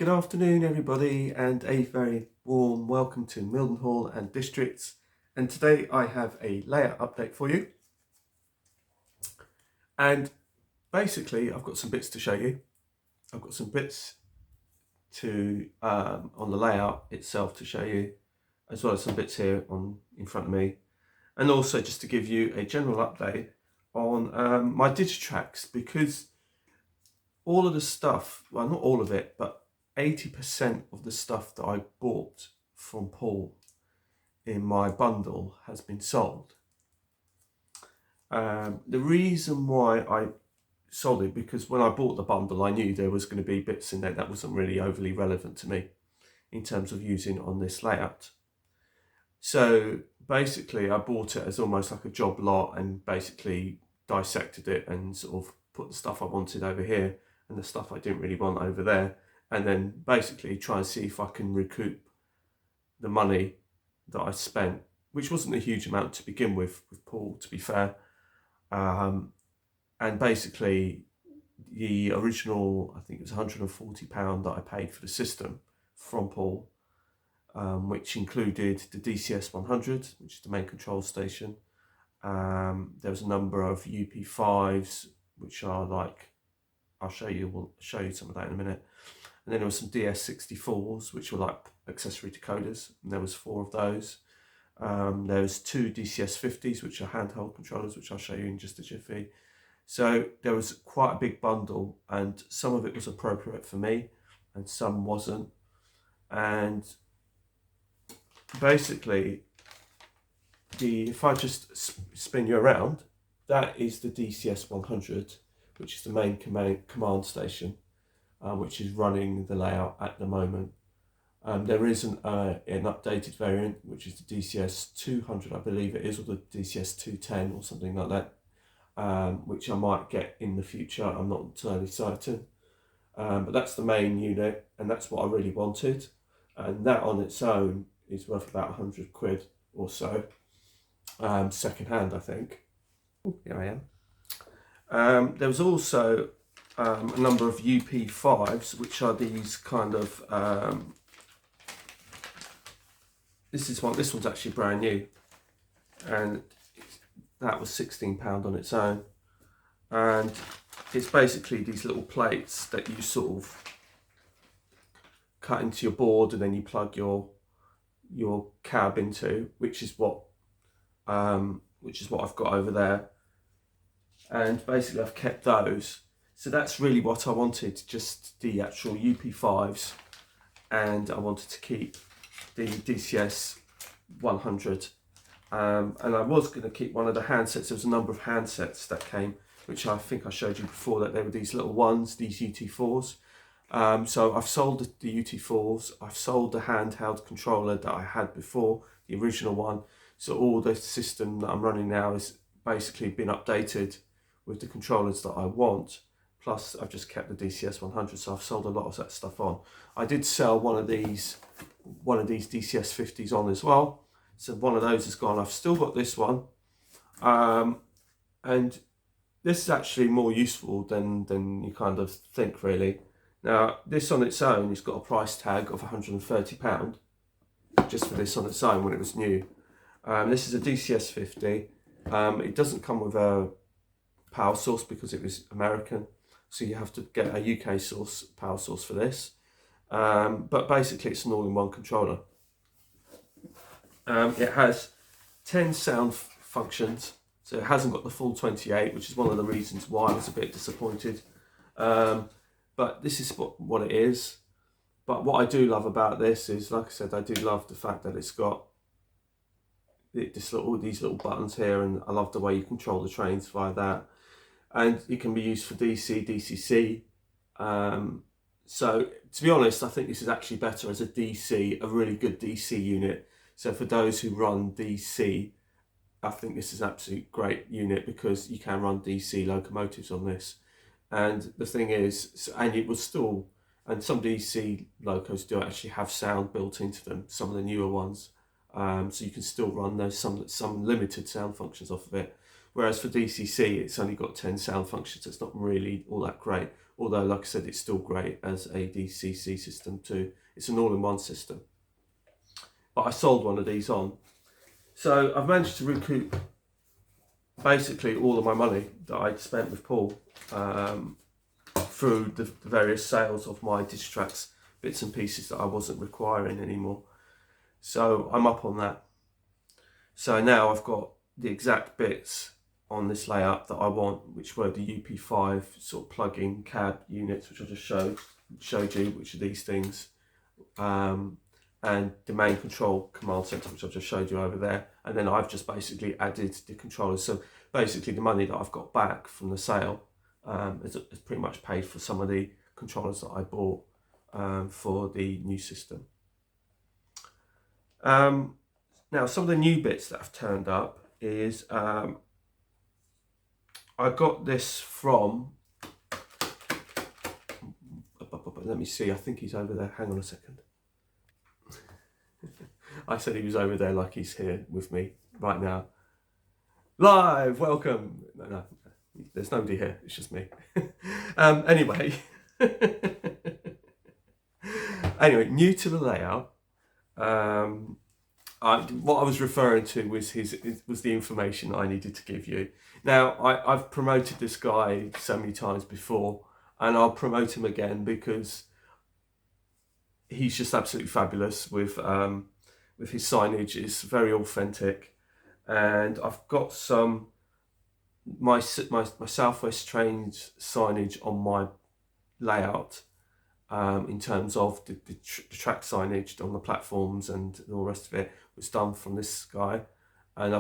Good afternoon everybody, and a very warm welcome to Mildenhall and Districts. And today I have a layout update for you. And basically I've got some bits to show you. I've got some bits to on the layout itself to show you, as well as some bits here in front of me, and also just to give you a general update on my Digitracks, because all of the stuff, well, not all of it, but 80% of the stuff that I bought from Paul in my bundle has been sold. The reason why I sold it, because when I bought the bundle I knew there was going to be bits in there that wasn't really overly relevant to me in terms of using on this layout. So basically I bought it as almost like a job lot and basically dissected it and sort of put the stuff I wanted over here and the stuff I didn't really want over there, and then basically try and see if I can recoup the money that I spent, which wasn't a huge amount to begin with Paul, to be fair. And basically the original, I think it was £140 that I paid for the system from Paul, which included the DCS 100, which is the main control station. There was a number of UP5s, which are like, we'll show you some of that in a minute. And then there was some DS64s, which were like accessory decoders, and there was 4 of those. There was 2 DCS 50s, which are handheld controllers, which I'll show you in just a jiffy. So there was quite a big bundle, and some of it was appropriate for me and some wasn't. And basically, if I just spin you around, that is the DCS 100, which is the main command station, which is running the layout at the moment. There is an updated variant, which is the DCS 200, I believe it is, or the DCS 210 or something like that, which I might get in the future. I'm not entirely certain. But that's the main unit, and that's what I really wanted. And that on its own is worth about 100 quid or so, second hand, I think. Ooh, here I am. There was also a number of UP5s, which are these kind of, this one's actually brand new, and that was £16 on its own. And it's basically these little plates that you sort of cut into your board, and then you plug your cab into, which is what I've got over there. And basically I've kept those. So that's really what I wanted, just the actual UP5s, and I wanted to keep the DCS 100. And I was going to keep one of the handsets. There was a number of handsets that came, which I think I showed you before, that they were these little ones, these UT4s. So I've sold the UT4s, I've sold the handheld controller that I had before, the original one. So all the system that I'm running now has basically been updated with the controllers that I want. Plus I've just kept the DCS 100, so I've sold a lot of that stuff on. I did sell one of these DCS 50s on as well. So one of those is gone. I've still got this one. And this is actually more useful than you kind of think, really. Now, this on its own has got a price tag of £130, just for this on its own when it was new. This is a DCS 50. It doesn't come with a power source because it was American, so you have to get a UK power source for this. But basically it's an all-in-one controller. It has 10 sound functions, so it hasn't got the full 28, which is one of the reasons why I was a bit disappointed. But this is what it is. But what I do love about this is, like I said, I do love the fact that it's got these little buttons here, and I love the way you control the trains via that. And it can be used for DC, DCC. So to be honest, I think this is actually better as a DC, a really good DC unit. So for those who run DC, I think this is an absolute great unit, because you can run DC locomotives on this. And the thing is, and it was still, and some DC locos do actually have sound built into them, some of the newer ones. So you can still run those some limited sound functions off of it. Whereas for DCC, it's only got 10 sound functions. It's not really all that great. although like I said, it's still great as a DCC system too. It's an all-in-one system. But I sold one of these on. So I've managed to recoup basically all of my money that I'd spent with Paul through the various sales of my Digitrax bits and pieces that I wasn't requiring anymore. So I'm up on that. So now I've got the exact bits on this layout that I want, which were the UP5 sort of plug-in cab units, which I just showed you, which are these things, and the main control command center, which I just showed you over there. And then I've just basically added the controllers. So basically the money that I've got back from the sale is pretty much paid for some of the controllers that I bought for the new system. Now, some of the new bits that have turned up is I got this from, let me see, I think he's over there. Hang on a second. I said he was over there like he's here with me right now. Live, welcome. No, there's nobody here, it's just me. Anyway, new to the layout. What I was referring to was the information I needed to give you. Now, I've promoted this guy so many times before, and I'll promote him again because he's just absolutely fabulous with his signage. It's very authentic, and I've got my Southwest Trains signage on my layout. In terms of the track signage on the platforms and all the rest of it was done from this guy, and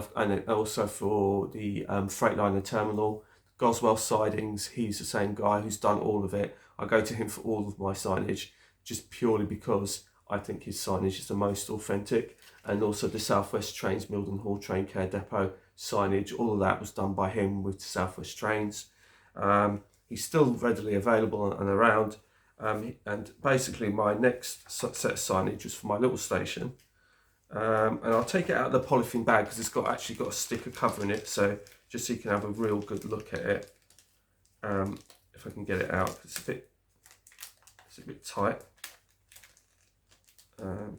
also for the Freightliner terminal, Goswell Sidings, he's the same guy who's done all of it. I go to him for all of my signage just purely because I think his signage is the most authentic, and also the Southwest Trains Milden Hall Train Care Depot signage, all of that was done by him with Southwest Trains. He's still readily available and around. And basically my next set of signage was for my little station, and I'll take it out of the polythene bag because it's actually got a sticker covering it, so just so you can have a real good look at it. If I can get it out, it's a bit tight.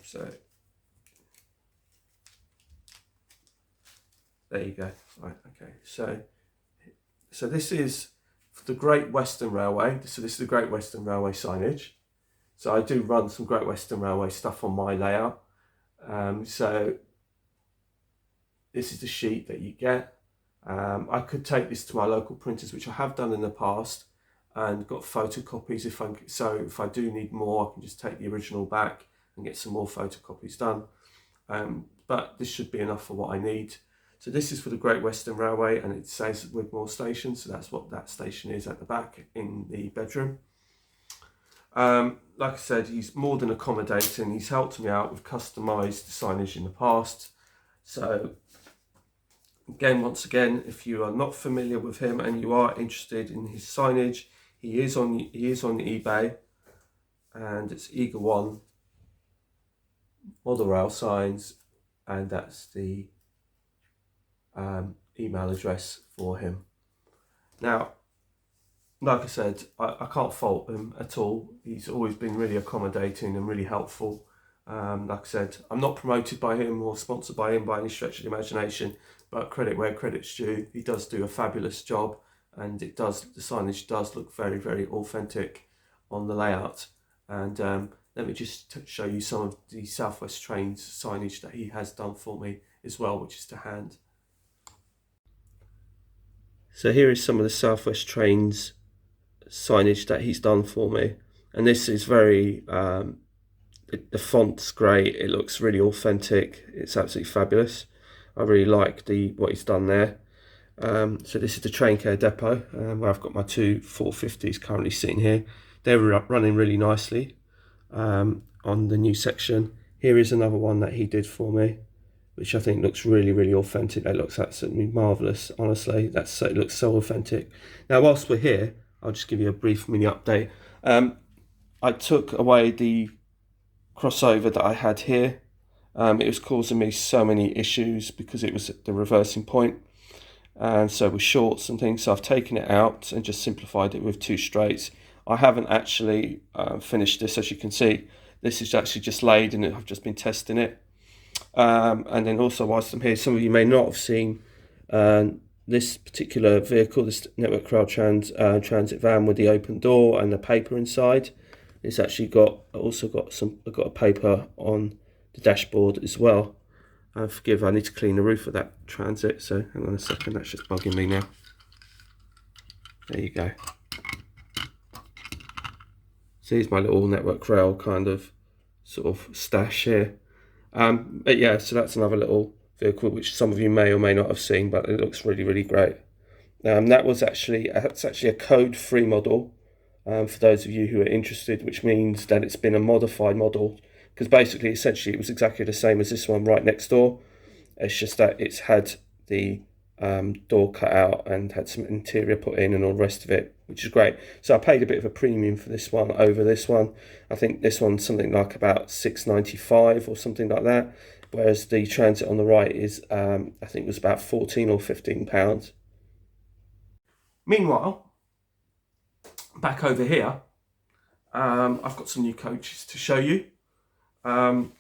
So there you go. Right, okay. So this is the Great Western Railway. So this is the Great Western Railway signage. So I do run some Great Western Railway stuff on my layout. So this is the sheet that you get. I could take this to my local printers, which I have done in the past, and got photocopies. If I do need more, I can just take the original back and get some more photocopies done. But this should be enough for what I need. So this is for the Great Western Railway, and it says Wigmore Station, so that's what that station is at the back in the bedroom. Like I said, he's more than accommodating. He's helped me out with customised signage in the past. So again, once again, if you are not familiar with him and you are interested in his signage, he is on eBay, and it's Eagle One Model Rail Signs, and that's the email address for him. Now, like I said, I can't fault him at all. He's always been really accommodating and really helpful. Like I said, I'm not promoted by him or sponsored by him by any stretch of the imagination, but credit where credit's due. He does do a fabulous job, and the signage does look very, very authentic on the layout. And let me just show you some of the Southwest Trains signage that he has done for me as well, which is to hand. So here is some of the Southwest Trains signage that he's done for me, and this is very the font's great. It looks really authentic. It's absolutely fabulous. I really like what he's done there. So this is the Train Care Depot, where I've got my two 450s currently sitting here. They're running really nicely on the new section. Here is another one that he did for me, which I think looks really, really authentic. That looks absolutely marvellous, honestly. It looks so authentic. Now, whilst we're here, I'll just give you a brief mini update. I took away the crossover that I had here. It was causing me so many issues because it was at the reversing point, and so with shorts and things. So I've taken it out and just simplified it with two straights. I haven't actually finished this, as you can see. This is actually just laid and I've just been testing it. And then also whilst I'm here, some of you may not have seen this particular vehicle, this Network Rail transit van with the open door and the paper inside. It's actually got a paper on the dashboard as well. Forgive, I need to clean the roof of that transit, so hang on a second, that's just bugging me now. There you go. So here's my little Network Rail kind of sort of stash here. But yeah, so that's another little vehicle which some of you may or may not have seen, but it looks really, really great. That's actually a code-free model for those of you who are interested, which means that it's been a modified model, because basically, essentially, it was exactly the same as this one right next door. It's just that it's had the door cut out and had some interior put in and all the rest of it, which is great. So I paid a bit of a premium for this one over this one. I think this one's something like about £6.95 or something like that, whereas the Transit on the right is I think it was about £14 or £15. Meanwhile, back over here, I've got some new coaches to show you. Now,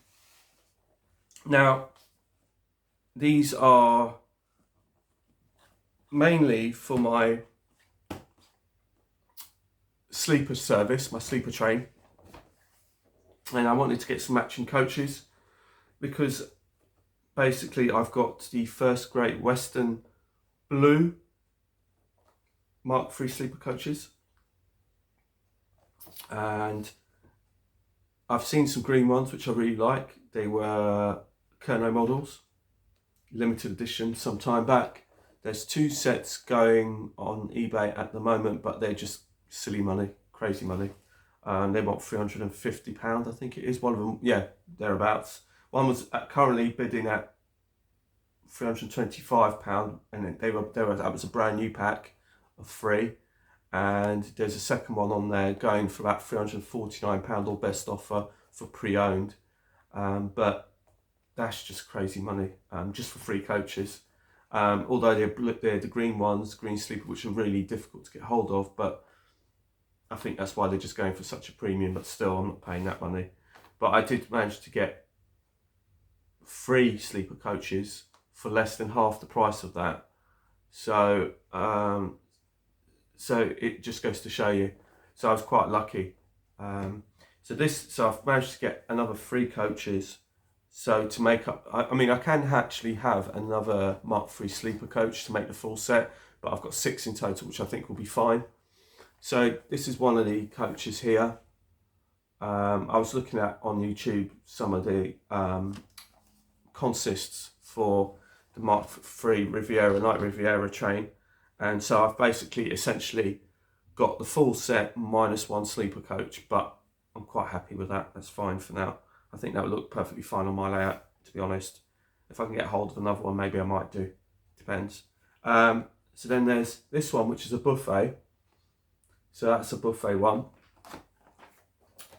these are mainly for my sleeper service, my sleeper train. And I wanted to get some matching coaches because basically I've got the First Great Western Blue Mark III sleeper coaches. And I've seen some green ones which I really like. They were Kerno models, limited edition some time back. There's 2 sets going on eBay at the moment, but they're just silly money, crazy money. They want £350, I think it is. One of them, yeah, thereabouts. One was currently bidding at £325, and that was a brand new pack of 3. And there's a second one on there going for about £349 or best offer for pre-owned. But that's just crazy money, just for 3 coaches. Although they're the green ones, green sleeper, which are really difficult to get hold of, but I think that's why they're just going for such a premium, but still I'm not paying that money. But I did manage to get 3 sleeper coaches for less than half the price of that. So so it just goes to show you. So I was quite lucky. So I've managed to get another 3 coaches. So to make up, I mean, I can actually have another Mark III sleeper coach to make the full set, but I've got 6 in total, which I think will be fine. So this is one of the coaches here. I was looking at on YouTube some of the consists for the Mark III Riviera, Night Riviera train. And so I've basically essentially got the full set minus 1 sleeper coach, but I'm quite happy with that. That's fine for now. I think that would look perfectly fine on my layout, to be honest. If I can get hold of another one, maybe I might do. Depends. So then there's this one, which is a buffet. So that's a buffet one.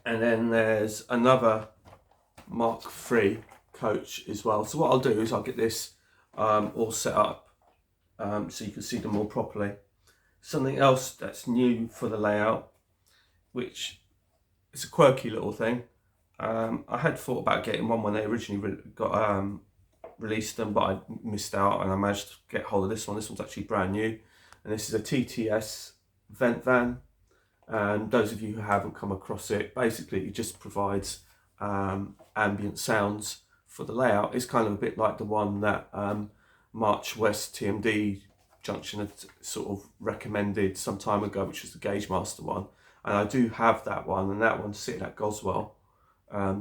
And then there's another Mark III coach as well. So what I'll do is I'll get this all set up so you can see them more properly. Something else that's new for the layout, which is a quirky little thing. I had thought about getting one when they originally released them, but I missed out and I managed to get hold of this one. This one's actually brand new, and this is a TTS vent van. And those of you who haven't come across it, basically it just provides ambient sounds for the layout. It's kind of a bit like the one that March West TMD Junction had sort of recommended some time ago, which was the Gauge Master one. And I do have that one, and that one's sitting at Goswell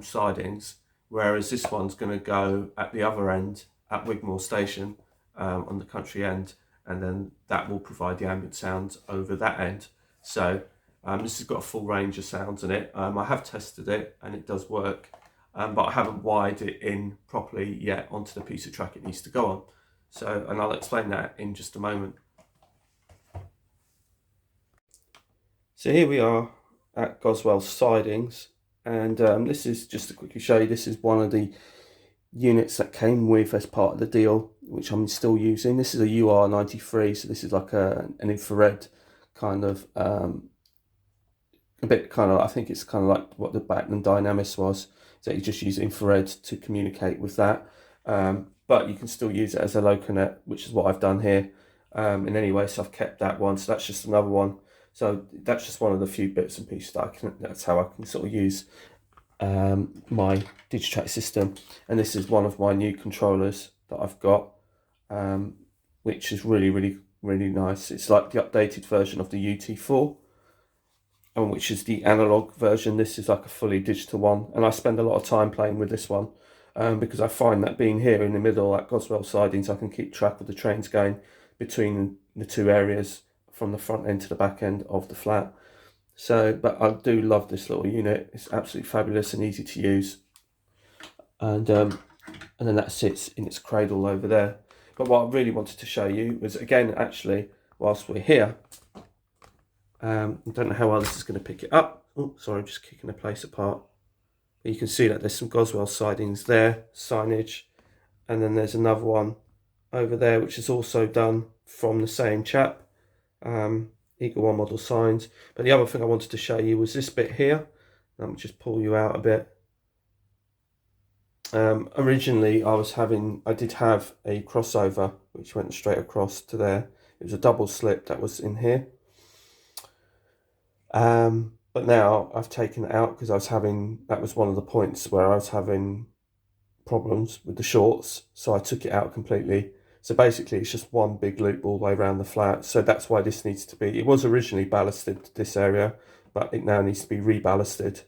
Sidings, whereas this one's going to go at the other end at Wigmore Station on the country end, and then that will provide the ambient sounds over that end. So this has got a full range of sounds in it. I have tested it and it does work, but I haven't wired it in properly yet onto the piece of track it needs to go on. So, and I'll explain that in just a moment. So here we are at Goswell Sidings, and this is, just to quickly show you, this is one of the units that came with as part of the deal, which I'm still using. This is a UR93, so this is like an infrared kind of a bit kind of, I think it's kind of like what the Bachmann Dynamis was, that you just use infrared to communicate with that. But you can still use it as a loconet, which is what I've done here in any way. So I've kept that one. So that's just another one. So that's just one of the few bits and pieces that that's how I can sort of use my Digitrack system. And this is one of my new controllers that I've got, which is really nice. It's like the updated version of the UT4, and which is the analog version. This is like a fully digital one, and I spend a lot of time playing with this one because I find that being here in the middle at Goswell Sidings, I can keep track of the trains going between the two areas from the front end to the back end of the flat. So, but I do love this little unit. It's absolutely fabulous and easy to use. And then that sits in its cradle over there. But what I really wanted to show you was, again, actually, whilst we're here, I don't know how well this is going to pick it up. Oh, sorry, I'm just kicking the place apart. But you can see that there's some Goswell sidings there, signage, and then there's another one over there, which is also done from the same chap, Eagle One model signs. But the other thing I wanted to show you was this bit here. Let me just pull you out a bit. Originally, I did have a crossover which went straight across to there. It was a double slip that was in here. But now I've taken it out because that was one of the points where I was having problems with the shorts. So I took it out completely. So basically it's just one big loop all the way around the flat. So that's why this needs to be, it was originally ballasted to this area, but it now needs to be reballasted.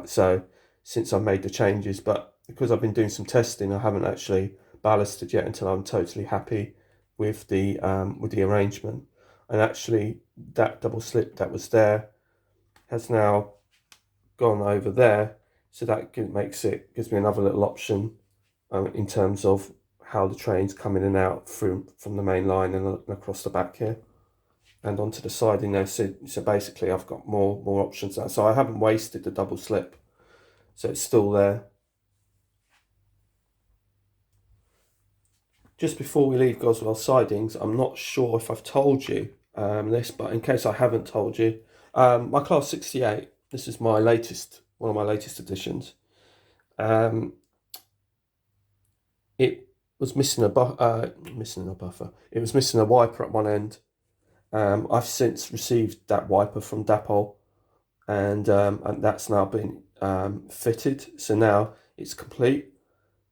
So since I made the changes, but because I've been doing some testing, I haven't actually ballasted yet until I'm totally happy with the arrangement. And actually that double slip that was there has now gone over there, so that gives me another little option in terms of how the trains come in and out from the main line and across the back here and onto the siding there. So basically I've got more options now. So I haven't wasted the double slip, so it's still there. Just before we leave Goswell Sidings, I'm not sure if I've told you this, but in case I haven't told you, my Class 68, this is one of my latest additions. It was missing a buffer. It was missing a wiper at one end. I've since received that wiper from Dapol, and that's now been fitted. So now it's complete.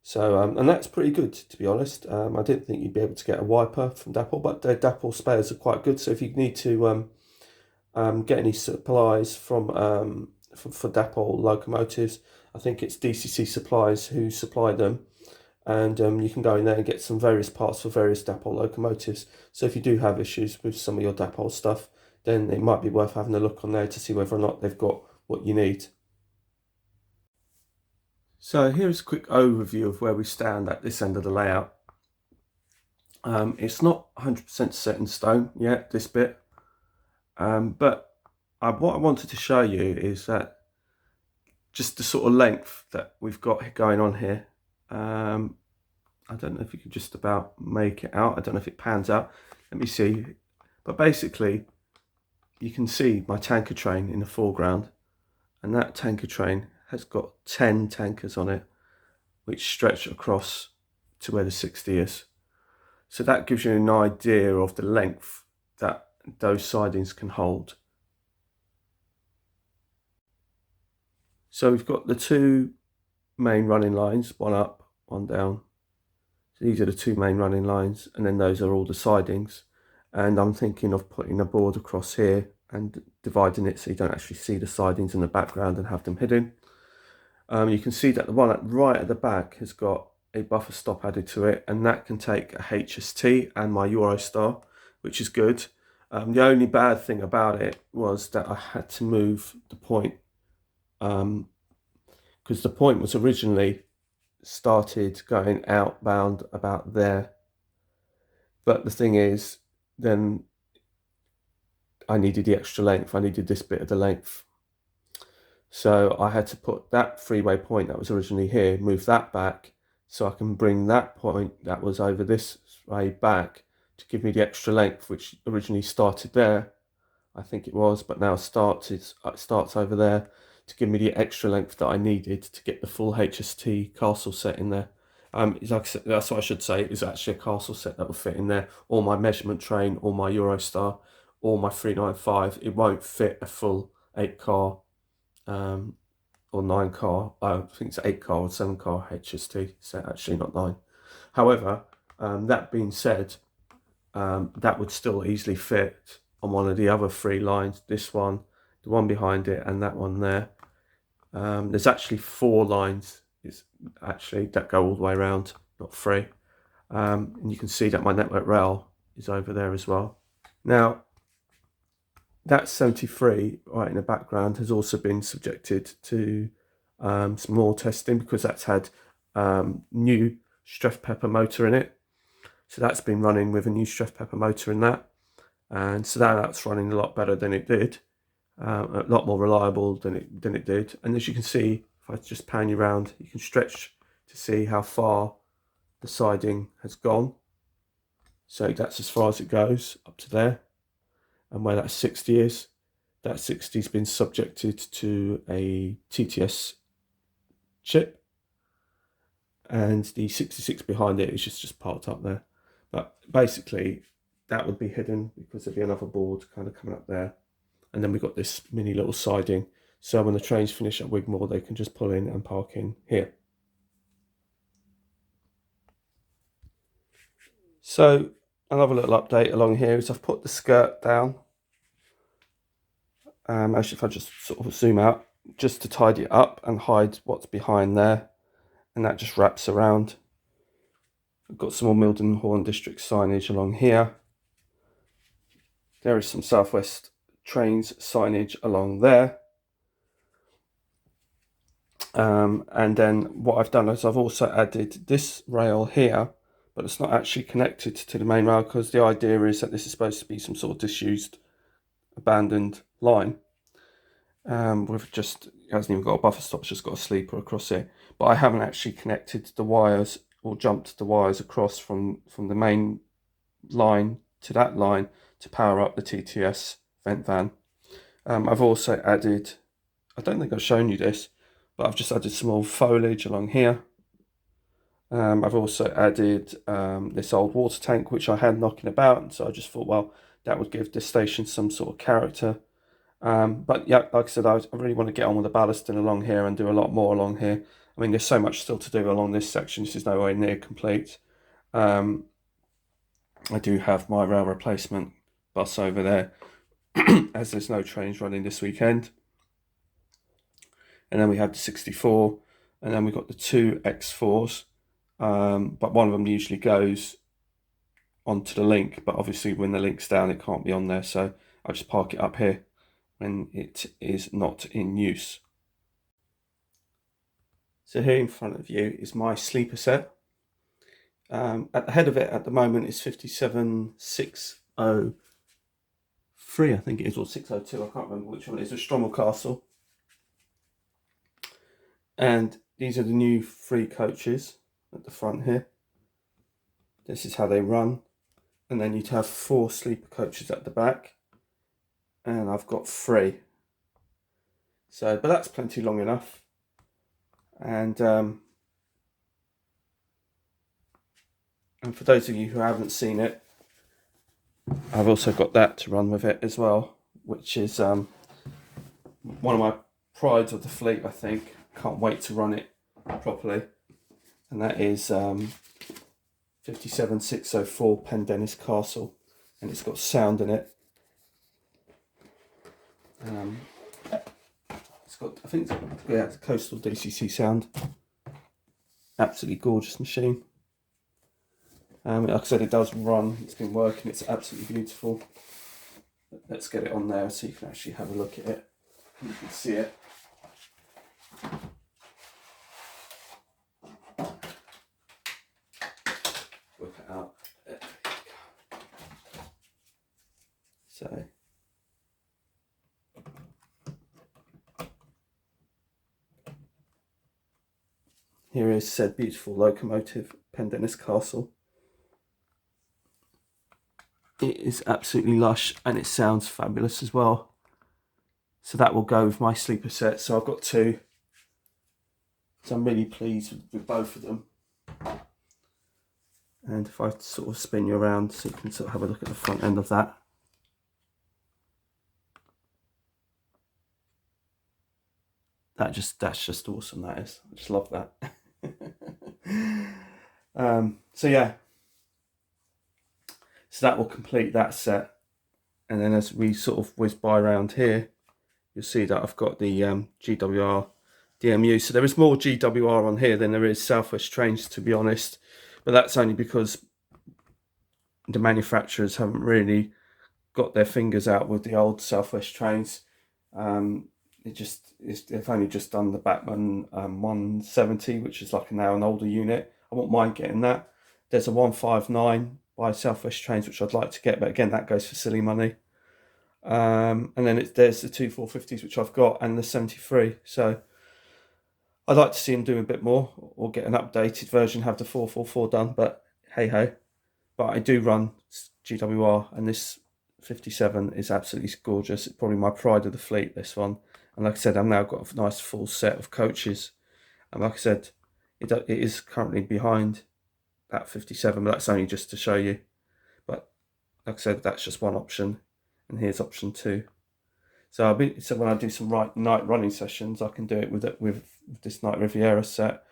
So and that's pretty good, to be honest. I didn't think you'd be able to get a wiper from Dapol, but their Dapol spares are quite good. So if you need to get any supplies for Dapol locomotives, I think it's DCC Supplies who supply them, and you can go in there and get some various parts for various Dapol locomotives. So if you do have issues with some of your Dapol stuff, then it might be worth having a look on there to see whether or not they've got what you need. So here's a quick overview of where we stand at this end of the layout. It's not 100% set in stone yet, this bit, but what I wanted to show you is that just the sort of length that we've got going on here. I don't know if you can just about make it out. I don't know if it pans out. Let me see. But basically, you can see my tanker train in the foreground, and that tanker train has got 10 tankers on it, which stretch across to where the 60 is. So that gives you an idea of the length that those sidings can hold. So we've got the two main running lines, one up, one down. So these are the two main running lines, and then those are all the sidings. And I'm thinking of putting a board across here and dividing it so you don't actually see the sidings in the background and have them hidden. You can see that the one right at the back has got a buffer stop added to it, and that can take a HST and my Eurostar, which is good. The only bad thing about it was that I had to move the point, because the point was originally started going outbound about there. But the thing is, then I needed the extra length. I needed this bit of the length. So I had to put that freeway point that was originally here, move that back, so I can bring that point that was over this way back to give me the extra length, which originally started there. I think it was, but now starts over there to give me the extra length that I needed to get the full HST castle set in there. It's like I said, that's what I should say. It's actually a castle set that will fit in there. All my measurement train, all my Eurostar, all my 395. It won't fit a full 8-car or 9-car. I think it's 8-car or 7-car HST set. Actually, not 9. However, that being said, that would still easily fit on one of the other 3 lines. This one, the one behind it, and that one there. There's actually 4 lines that go all the way around, not 3. And you can see that my network rail is over there as well. Now, that 73 right in the background has also been subjected to some more testing, because that's had new Streff Pepper motor in it. So that's been running with a new Streff Pepper motor in that. And so that's running a lot better than it did. A lot more reliable than it did. And as you can see, if I just pan you around, you can stretch to see how far the siding has gone. So that's as far as it goes, up to there. And where that 60 is, that 60 has been subjected to a TTS chip. And the 66 behind it is just parked up there. But basically, that would be hidden because there'd be another board kind of coming up there. And then we've got this mini little siding. So when the trains finish at Wigmore, they can just pull in and park in here. So another little update along here is I've put the skirt down. Actually, if I just sort of zoom out, just to tidy it up and hide what's behind there. And that just wraps around. I've got some more Mildenhall District signage along here. There is some Southwest Trains signage along there. And then what I've done is I've also added this rail here, but it's not actually connected to the main rail, because the idea is that this is supposed to be some sort of disused, abandoned line. With just, it hasn't even got a buffer stop, it's just got a sleeper across it. But I haven't actually connected the wires or jumped the wires across from the main line to that line to power up the TTS vent van. I've also added, I don't think I've shown you this, but I've just added some more foliage along here. I've also added this old water tank, which I had knocking about, and so I just thought, well, that would give this station some sort of character. But yeah, like I said, I really want to get on with the ballasting along here and do a lot more along here. I mean, there's so much still to do along this section. This is nowhere near complete. I do have my rail replacement bus over there, as there's no trains running this weekend. And then we have the 64, and then we've got the 2 X4s, but one of them usually goes onto the link, but obviously when the link's down it can't be on there, so I just park it up here when it is not in use. So here in front of you is my sleeper set. At the head of it at the moment is 57603, I think it is, or 602, I can't remember which one it is, a Strommel Castle. And these are the new 3 coaches at the front here. This is how they run. And then you'd have 4 sleeper coaches at the back. And I've got 3. So, but that's plenty long enough. And for those of you who haven't seen it, I've also got that to run with it as well, which is one of my prides of the fleet, I think. Can't wait to run it properly. And that is 57604 Pendennis Castle, and it's got sound in it. It's got, I think, it's coastal DCC sound. Absolutely gorgeous machine. Like I said, it does run. It's been working. It's absolutely beautiful. Let's get it on there so you can actually have a look at it. You can see it. Work it out. There you go. So. Here is said beautiful locomotive, Pendennis Castle. It is absolutely lush and it sounds fabulous as well. So that will go with my sleeper set. So I've got two. So I'm really pleased with both of them. And if I sort of spin you around so you can sort of have a look at the front end of that. That's just awesome, that is. I just love that. So yeah. So that will complete that set. And then as we sort of whiz by around here, you'll see that I've got the GWR DMU. So there is more GWR on here than there is Southwest Trains, to be honest. But that's only because the manufacturers haven't really got their fingers out with the old Southwest Trains. They've only just done the Batman 170, which is like now an older unit. I won't mind getting that. There's a 159 by Southwest Trains, which I'd like to get, but again, that goes for silly money. And then there's the two 450s, which I've got, and the 73. So I'd like to see them do a bit more, or get an updated version, have the 444 done, but hey ho. But I do run GWR, and this 57 is absolutely gorgeous. It's probably my pride of the fleet, this one. And like I said, I've now got a nice full set of coaches. And like I said, it is currently behind that 57, but that's only just to show you. But like I said, that's just one option. And here's option 2. So when I do some night running sessions, I can do it with this Night Riviera set.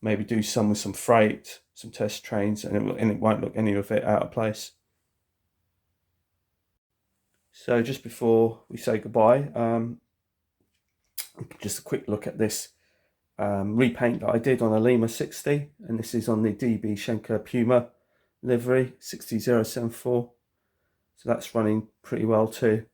Maybe do some with some freight, some test trains, and it won't look any of it out of place. So just before we say goodbye, just a quick look at this repaint that I did on a Lima 60, and this is on the DB Schenker Puma livery 60074. So that's running pretty well too.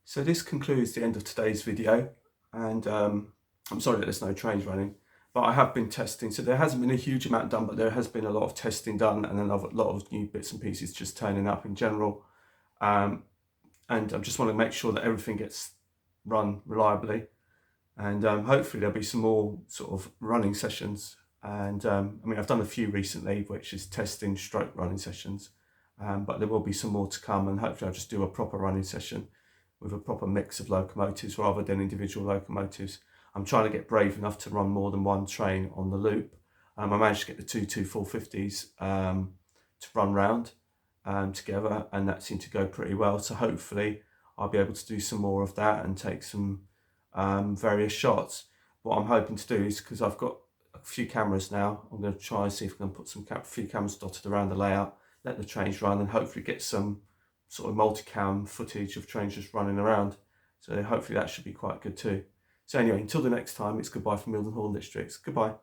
So this concludes the end of today's video, and I'm sorry that there's no trains running, but I have been testing. So there hasn't been a huge amount done, but there has been a lot of testing done, and then a lot of new bits and pieces just turning up in general. And I just want to make sure that everything gets run reliably, and hopefully there'll be some more sort of running sessions. And I mean, I've done a few recently, which is testing stroke running sessions, but there will be some more to come, and hopefully I'll just do a proper running session with a proper mix of locomotives rather than individual locomotives. I'm trying to get brave enough to run more than one train on the loop. I managed to get the two 450s to run round together, and that seemed to go pretty well. So hopefully I'll be able to do some more of that and take some various shots. What I'm hoping to do is, because I've got a few cameras now, I'm going to try and see if I can put a few cameras dotted around the layout, let the trains run, and hopefully get some sort of multicam footage of trains just running around. So hopefully that should be quite good too. So anyway, until the next time, it's goodbye from Mildenhall Districts. Goodbye.